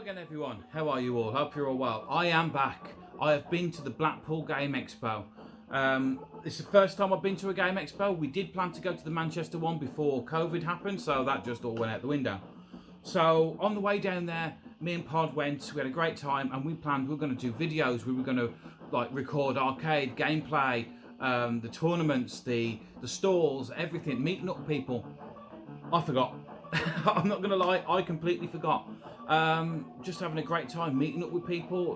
again everyone, how are you all? Hope you're all well. I am back. I have been to the Blackpool Game Expo. It's the first time I've been to a Game Expo. We did plan to go to the Manchester one before COVID happened, so that just all went out the window. So on the way down there, me and Pod went, we had a great time, and we planned we were going to do videos. We were going to record arcade, gameplay, the tournaments, the stalls, everything, meeting up with people. I forgot. I'm not going to lie, I completely forgot. Just having a great time meeting up with people.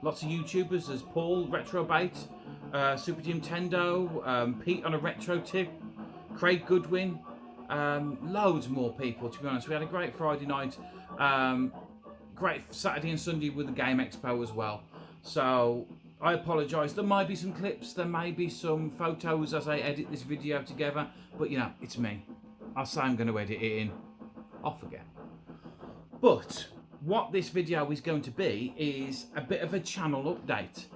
Lots of YouTubers. There's Paul, Retrobait, Super Nintendo, Pete on a retro tip, Craig Goodwin, loads more people, to be honest. We had a great Friday night, great Saturday and Sunday with the Game Expo as well. So I apologise, there might be some clips, there may be some photos as I edit this video together, but you know, it's me. I'll say I'm going to edit it in, I'll forget. But what this video is going to be is a bit of a channel update.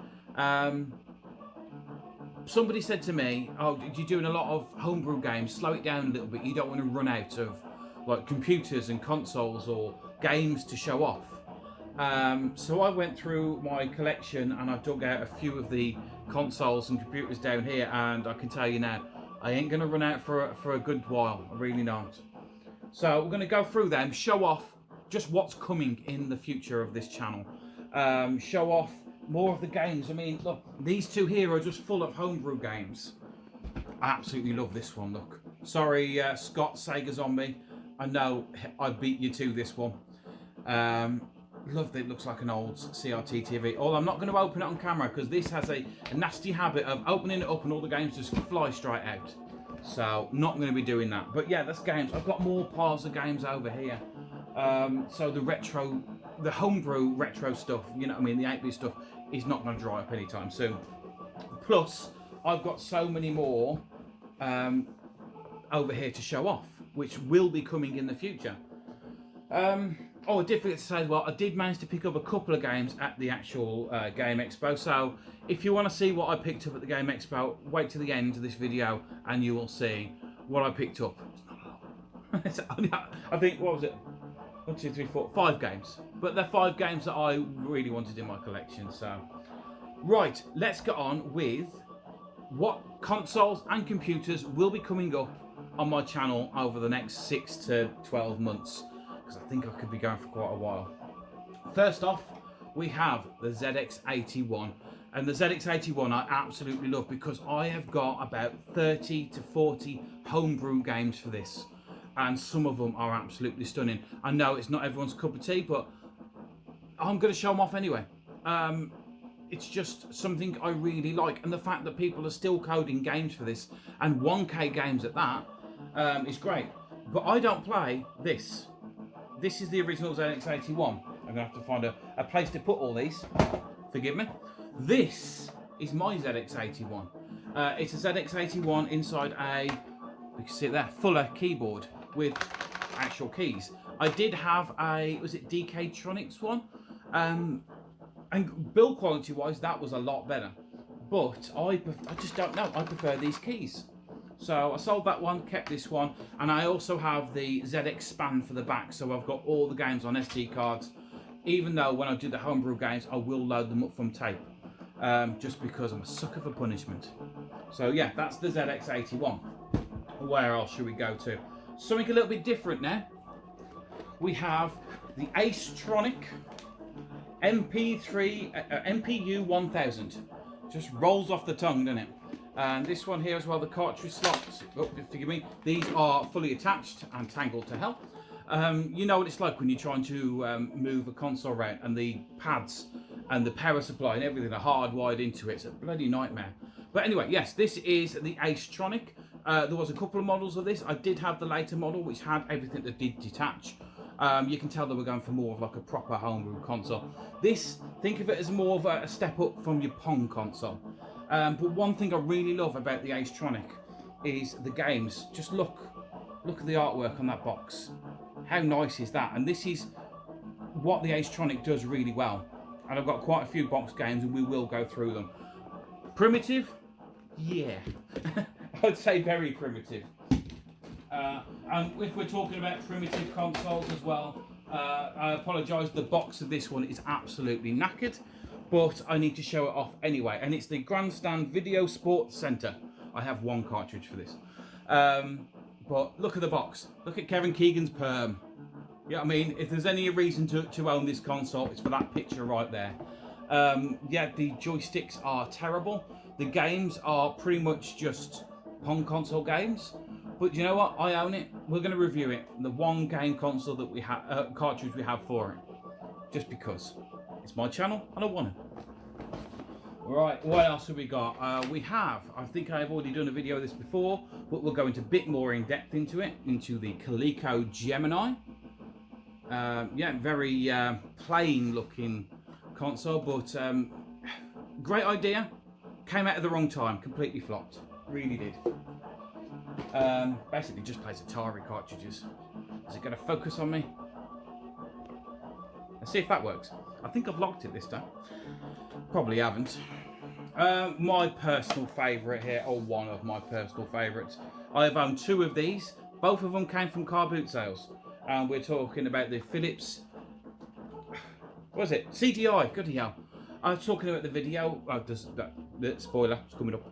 Somebody said to me, oh, you're doing a lot of homebrew games, slow it down a little bit, you don't want to run out of like computers and consoles or games to show off. So I went through my collection and I dug out a few of the consoles and computers down here, and I can tell you now, I ain't going to run out for a good while, I really not. So we're going to go through them, show off just what's coming in the future of this channel. Show off more of the games. I mean, look, these two here are just full of homebrew games. I absolutely love this one, look. Sorry, Scott, Sega Zombie. I know I beat you to this one. Love that it looks like an old CRT TV. Oh, I'm not going to open it on camera because this has a nasty habit of opening it up and all the games just fly straight out. So, not going to be doing that. But yeah, that's games. I've got more piles of games over here. So the homebrew retro stuff, you know what I mean, the 8-bit stuff is not going to dry up anytime soon. Plus, I've got so many more over here to show off, which will be coming in the future. Oh, I did forget to say as well, I did manage to pick up a couple of games at the actual Game Expo. So if you want to see what I picked up at the Game Expo, wait to the end of this video and you will see what I picked up. It's not a lot. I think, what was it? 1, 2, 3, 4, 5 games. But they're 5 games that I really wanted in my collection. So, right, let's get on with what consoles and computers will be coming up on my channel over the next 6 to 12 months. I think I could be going for quite a while. First off, we have the ZX81, and the ZX81 I absolutely love because I have got about 30 to 40 homebrew games for this, and some of them are absolutely stunning. I know it's not everyone's cup of tea, but I'm going to show them off anyway. It's just something I really like, and the fact that people are still coding games for this, and 1K games at that, is great. But I don't play this. This is the original ZX81. I'm going to have to find a place to put all these. Forgive me. This is my ZX81. It's a ZX81 inside you can see it there, Fuller keyboard with actual keys. I did have was it DK Tronics one? And build quality wise, that was a lot better. But I just don't know. I prefer these keys. So I sold that one, kept this one, and I also have the ZX Span for the back, so I've got all the games on SD cards, even though when I do the homebrew games, I will load them up from tape, just because I'm a sucker for punishment. So yeah, that's the ZX81. Where else should we go to? Something a little bit different now. We have the Ace-Tronic MPU 1000. Just rolls off the tongue, doesn't it? And this one here as well, the cartridge slots, oh, forgive me, these are fully attached and tangled to hell. You know what it's like when you're trying to move a console around and the pads and the power supply and everything are hardwired into it. It's a bloody nightmare. But anyway, yes, this is the Ace-Tronic. There was a couple of models of this. I did have the later model which had everything that did detach. You can tell that we're going for more of like a proper homebrew console. This, think of it as more of a step up from your Pong console. But one thing I really love about the Ace-Tronic is the games. Just look at the artwork on that box. How nice is that? And this is what the Ace-Tronic does really well. And I've got quite a few box games and we will go through them. Primitive? Yeah. I'd say very primitive. And if we're talking about primitive consoles as well, I apologise, the box of this one is absolutely knackered, but I need to show it off anyway. And it's the Grandstand Video Sports Centre. I have one cartridge for this. But look at the box. Look at Kevin Keegan's perm. Yeah, I mean, if there's any reason to own this console, it's for that picture right there. Yeah, the joysticks are terrible. The games are pretty much just Pong console games. But you know what? I own it. We're going to review it. The one game console that we have, cartridge we have for it. Just because. It's my channel and I want it. Right, what else have we got? We have, I think I've already done a video of this before, but we'll go into a bit more in depth into it, into the Coleco Gemini. Yeah, very plain looking console, but great idea. Came out at the wrong time, completely flopped. Really did. Basically just plays Atari cartridges. Is it going to focus on me? Let's see if that works. I think I've locked it this time. Probably haven't. My personal favourite here, or one of my personal favourites. I have owned two of these. Both of them came from car boot sales. And we're talking about the Philips... What was it? CDI. Goody hell. I was talking about the video. Oh, the spoiler. It's coming up.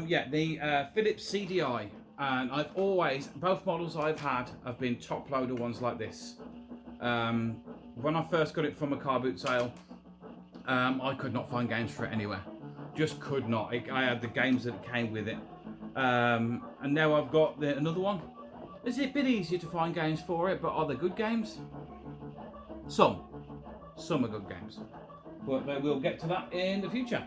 Yeah, the Philips CDI. And I've always... Both models I've had have been top loader ones like this. When I first got it from a car boot sale, I could not find games for it anywhere. Just could not. I had the games that came with it. And now I've got another one. It's a bit easier to find games for it, but are they good games? Some. Some are good games. But we'll get to that in the future.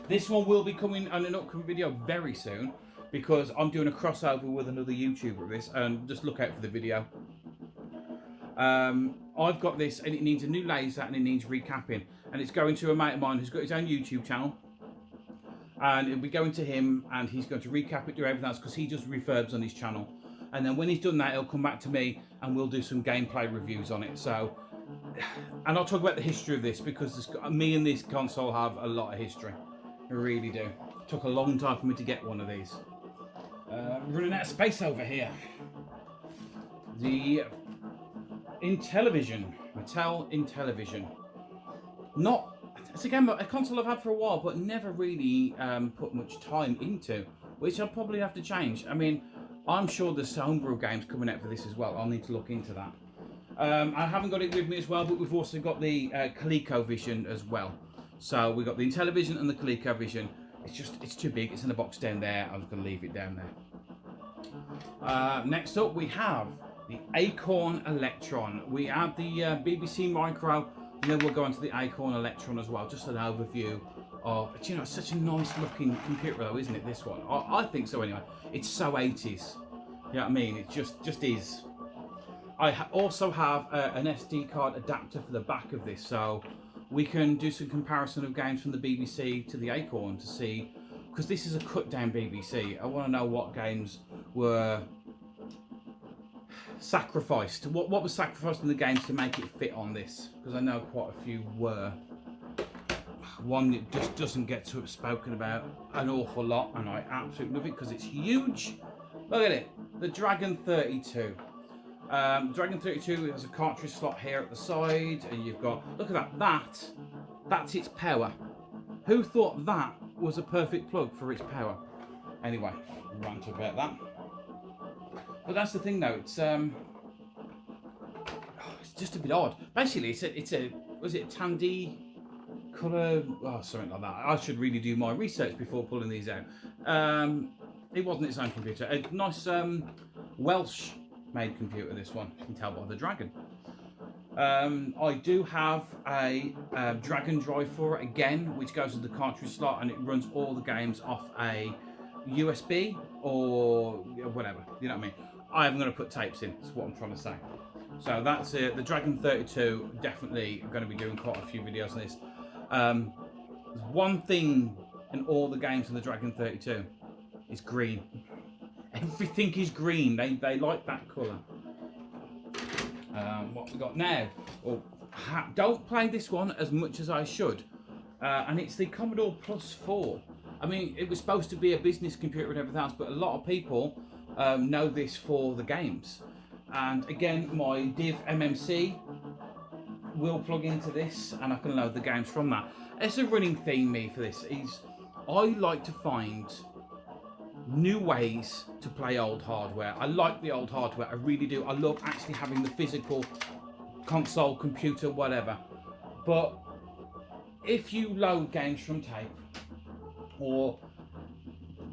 This one will be coming on an upcoming video very soon, because I'm doing a crossover with another YouTuber of this, and just look out for the video. I've got this, and it needs a new laser and it needs recapping, and it's going to a mate of mine who's got his own YouTube channel, and it'll be going to him, and he's going to recap it, do everything else, because he does refurbs on his channel, and then when he's done that, he'll come back to me and we'll do some gameplay reviews on it. So, and I'll talk about the history of this, because me and this console have a lot of history. I really do. It took a long time for me to get one of these. Running out of space over here. The Intellivision, Mattel Intellivision. Not, it's again a console I've had for a while, but never really put much time into, which I'll probably have to change. I mean, I'm sure there's homebrew games coming out for this as well. I'll need to look into that. I haven't got it with me as well, but we've also got the Coleco Vision as well. So we've got the Intellivision and the Coleco Vision. It's too big. It's in a box down there. I'm just going to leave it down there. Next up, we have the Acorn Electron. We have the BBC Micro, and then we'll go on to the Acorn Electron as well. Just an overview of, you know, it's such a nice looking computer though, isn't it, this one? I think so anyway. It's so 80s. You know what I mean? It just is. I also have an SD card adapter for the back of this, so we can do some comparison of games from the BBC to the Acorn to see, because this is a cut down BBC. I want to know what games were sacrificed. What was sacrificed in the games to make it fit on this? Because I know quite a few were. One that just doesn't get spoken about an awful lot, and I absolutely love it because it's huge. Look at it, the Dragon 32. Dragon 32 has a cartridge slot here at the side, and you've got, look at that, that's its power. Who thought that was a perfect plug for its power? Anyway, rant about that. But that's the thing though, it's just a bit odd. Basically, it's a was it Tandy colour? Oh, something like that. I should really do my research before pulling these out. It wasn't its own computer. A nice Welsh made computer, this one. You can tell by the dragon. I do have a Dragon drive for it again, which goes with the cartridge slot, and it runs all the games off a USB or whatever, you know what I mean. I am going to put tapes in, that's what I'm trying to say. So that's it. The Dragon 32, definitely going to be doing quite a few videos on this. There's one thing in all the games in the Dragon 32, it's green. Everything is green. They like that colour. What we got now? Well, don't play this one as much as I should. And it's the Commodore Plus 4. I mean, it was supposed to be a business computer and everything else, but a lot of people know this for the games. And again, my div MMC will plug into this and I can load the games from that. It's a running theme me for this is I like to find new ways to play old hardware. I like the old hardware, I really do. I love actually having the physical console, computer, whatever. But if you load games from tape or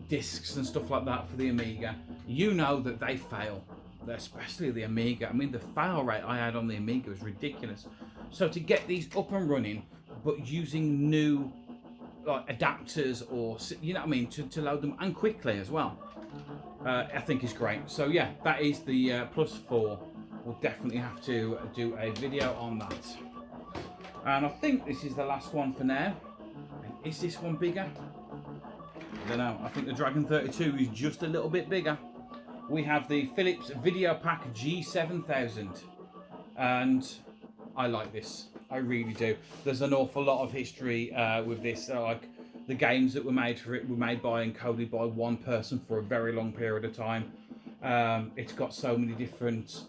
discs and stuff like that for the Amiga, you know that they fail, especially the Amiga. I mean, the fail rate I had on the Amiga was ridiculous. So to get these up and running, but using new like adapters or, you know what I mean, to load them and quickly as well, I think is great. So yeah, that is the Plus 4. We'll definitely have to do a video on that. And I think this is the last one for now. Is this one bigger? I don't know. I think the Dragon 32 is just a little bit bigger. We have the Philips VideoPack G7000. And I like this. I really do. There's an awful lot of history with this. Like the games that were made for it were made by and coded by one person for a very long period of time. It's got so many different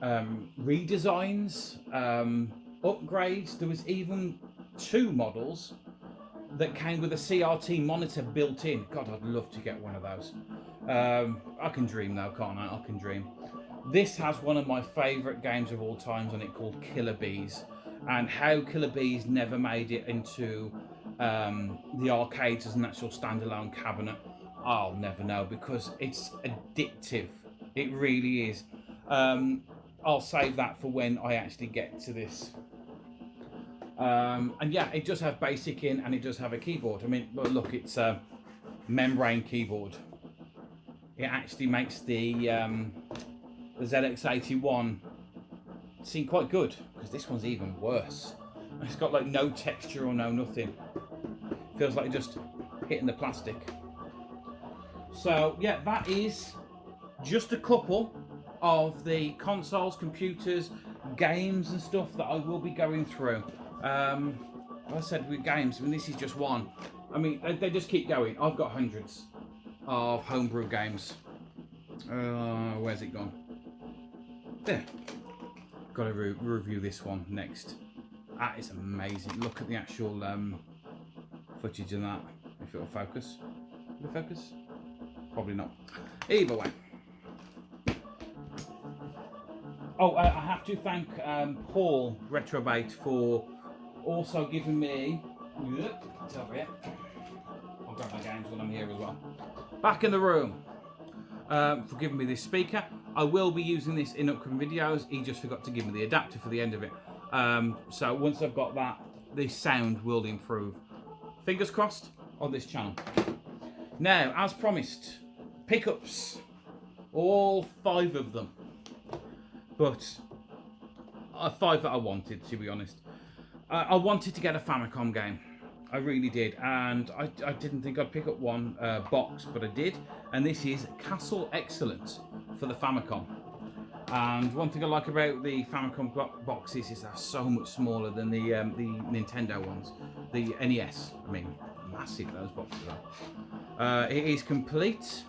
redesigns, upgrades. There was even 2 models that came with a CRT monitor built in. God, I'd love to get one of those. I can dream though, can't I? I can dream. This has one of my favourite games of all times on it called Killer Bees. And how Killer Bees never made it into the arcades as an actual standalone cabinet, I'll never know, because it's addictive. It really is. I'll save that for when I actually get to this. And yeah, it does have BASIC in and it does have a keyboard. I mean, look, it's a membrane keyboard. It actually makes the ZX81 seem quite good, because this one's even worse. It's got like no texture or no nothing. Feels like just hitting the plastic. So yeah, that is just a couple of the consoles, computers, games and stuff that I will be going through. Like I said, with games, I mean, this is just one. I mean, they just keep going. I've got hundreds of homebrew games. Where's it gone? There. Got to review this one next. That is amazing. Look at the actual footage of that. If it'll focus. Will it focus? Probably not. Either way. Oh, I have to thank Paul Retrobait for also giving me. It's over here. I'll grab my games when I'm here as well. Back in the room. For giving me this speaker. I will be using this in upcoming videos. He just forgot to give me the adapter for the end of it. So once I've got that, the sound will improve. Fingers crossed on this channel. Now, as promised, pickups. All 5 of them. But 5 that I wanted, to be honest. I wanted to get a Famicom game. I really did, and I didn't think I'd pick up one box, but I did. And this is Castle Excellent for the Famicom. And one thing I like about the Famicom boxes is they're so much smaller than the Nintendo ones. The NES, I mean, massive those boxes are. It is complete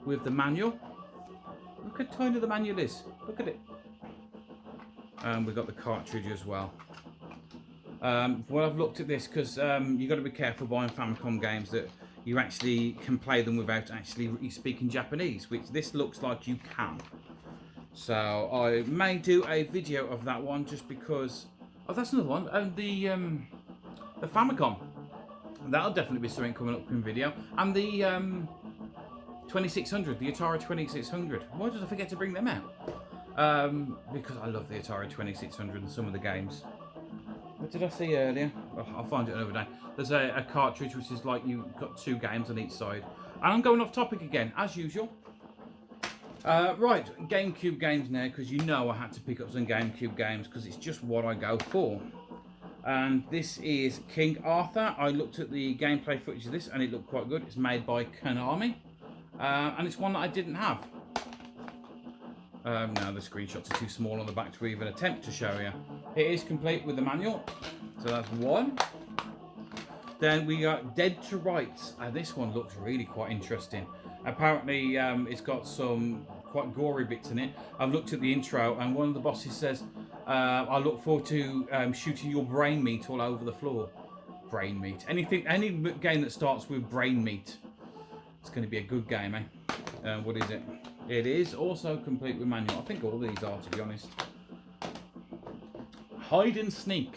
with the manual. Look how tiny the manual is. Look at it. And we've got the cartridge as well. Well, I've looked at this because you've got to be careful buying Famicom games that you actually can play them without actually speaking Japanese, which this looks like you can. So I may do a video of that one just because. Oh, that's another one. The Famicom. That'll definitely be something coming up in video. And the 2600, the Atari 2600. Why did I forget to bring them out? Because I love the Atari 2600 and some of the games. What did I see earlier? Oh, I'll find it another day. There's a cartridge which is like you've got 2 games on each side. And I'm going off topic again, as usual. Right, GameCube games now, because you know I had to pick up some GameCube games because it's just what I go for. And this is King Arthur. I looked at the gameplay footage of this and it looked quite good. It's made by Konami. And it's one that I didn't have. No, the screenshots are too small on the back to even attempt to show you. It is complete with the manual, so that's one. Then we got Dead to Rights, and this one looks really quite interesting. Apparently, it's got some quite gory bits in it. I've looked at the intro, and one of the bosses says, I look forward to shooting your brain meat all over the floor. Brain meat. Any game that starts with brain meat, it's going to be a good game, eh? What is it? It is also complete with manual. I think all these are, to be honest. Hide and Sneak.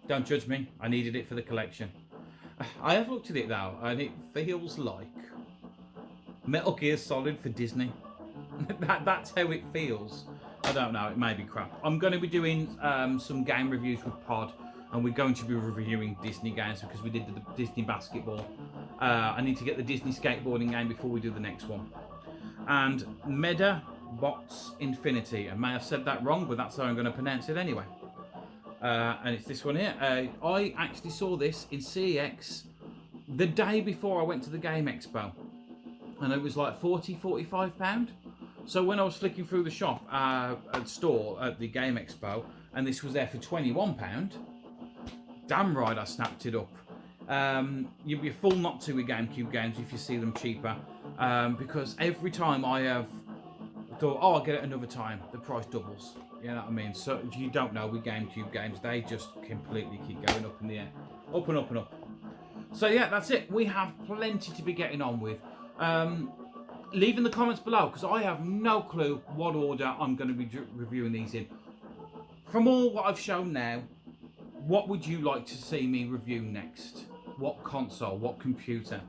Don't judge me. I needed it for the collection. I have looked at it though, and it feels like Metal Gear Solid for Disney. That's how it feels. I don't know, it may be crap. I'm going to be doing some game reviews with Pod, and we're going to be reviewing Disney games because we did the Disney basketball. I need to get the Disney skateboarding game before we do the next one. And Meda Bots Infinity. I may have said that wrong, but that's how I'm going to pronounce it anyway. And it's this one here. I actually saw this in CEX the day before I went to the Game Expo, and it was like £40–45. So when I was flicking through the shop store at the Game Expo, and this was there for £21, damn right I snapped it up. You'd be a fool not to with GameCube games if you see them cheaper, because every time I have thought, oh, I'll get it another time, the price doubles. You know what I mean? So if you don't know, with GameCube games, they just completely keep going up in the air. Up and up and up. So yeah, that's it. We have plenty to be getting on with. Leave in the comments below, because I have no clue what order I'm going to be reviewing these in. From all what I've shown now, what would you like to see me review next? What console? What computer?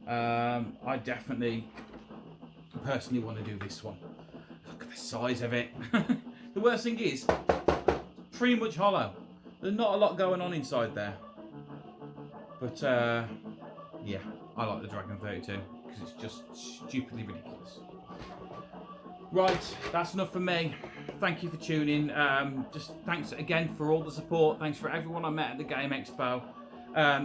I definitely, personally want to do this one. Look at the size of it. The worst thing is, it's pretty much hollow. There's not a lot going on inside there. But, yeah, I like the Dragon 32 because it's just stupidly ridiculous. Right, that's enough from me. Thank you for tuning. Just thanks again for all the support. Thanks for everyone I met at the Game Expo.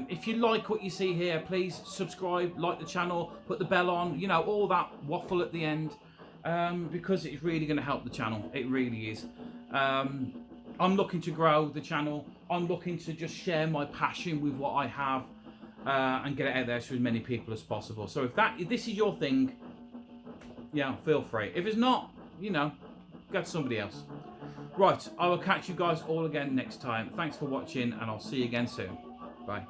If you like what you see here, please subscribe, like the channel, put the bell on, you know, all that waffle at the end. Because it's really going to help the channel. It really is. I'm looking to grow the channel. I'm looking to just share my passion with what I have and get it out there to as many people as possible. So if this is your thing, yeah, feel free. If it's not, you know, go to somebody else. Right, I will catch you guys all again next time. Thanks for watching, and I'll see you again soon. Bye.